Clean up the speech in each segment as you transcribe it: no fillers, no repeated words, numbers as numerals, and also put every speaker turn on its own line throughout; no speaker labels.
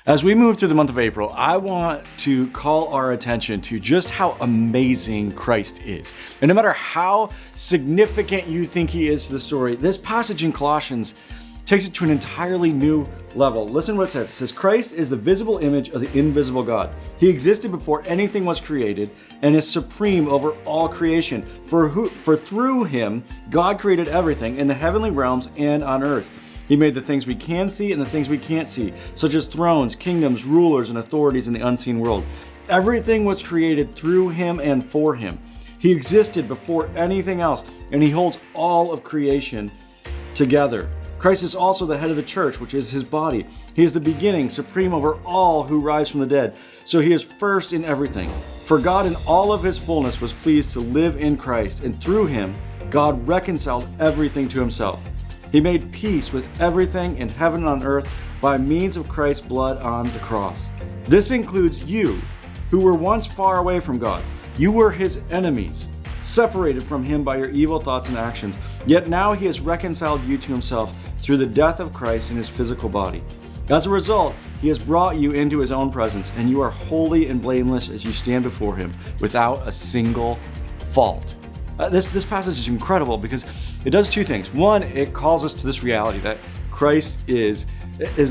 As we move through the month of April, I want to call our attention to just how amazing Christ is. And no matter how significant you think he is to the story, this passage in Colossians takes it to an entirely new level. Listen to what it says. It says, Christ is the visible image of the invisible God. He existed before anything was created and is supreme over all creation. For through him, God created everything in the heavenly realms and on earth. He made the things we can see and the things we can't see, such as thrones, kingdoms, rulers, and authorities in the unseen world. Everything was created through him and for him. He existed before anything else, and he holds all of creation together. Christ is also the head of the church, which is his body. He is the beginning, supreme over all who rise from the dead. So he is first in everything. For God in all of his fullness was pleased to live in Christ, and through him, God reconciled everything to himself. He made peace with everything in heaven and on earth by means of Christ's blood on the cross. This includes you, who were once far away from God. You were his enemies, separated from him by your evil thoughts and actions. Yet now he has reconciled you to himself through the death of Christ in his physical body. As a result, he has brought you into his own presence, and you are holy and blameless as you stand before him without a single fault. This passage is incredible because it does two things. One, it calls us to this reality that Christ is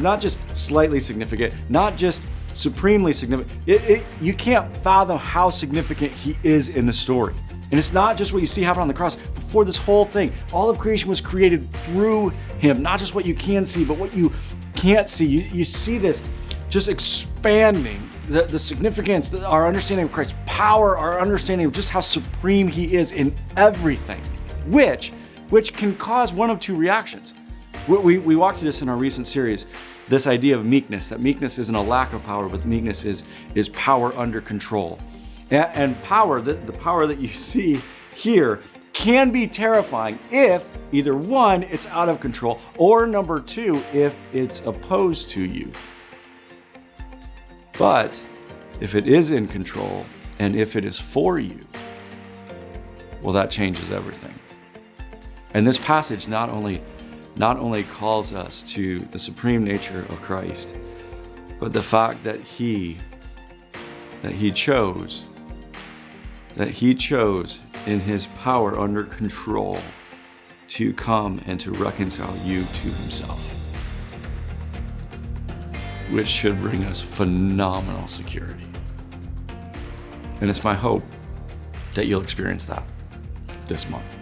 not just slightly significant, not just supremely significant. You can't fathom how significant he is in the story. And it's not just what you see happen on the cross. Before this whole thing, all of creation was created through him, not just what you can see, but what you can't see. You see this just expanding the significance, our understanding of Christ's power, our understanding of just how supreme he is in everything, which can cause one of two reactions. We walked through this in our recent series, this idea of meekness, that meekness isn't a lack of power, but meekness is power under control. And power, the power that you see here, can be terrifying if either one, it's out of control, or number two, if it's opposed to you. But if it is in control and if it is for you, well, that changes everything. And this passage not only calls us to the supreme nature of Christ, but the fact that he chose in his power under control to come and to reconcile you to himself, which should bring us phenomenal security. And it's my hope that you'll experience that this month.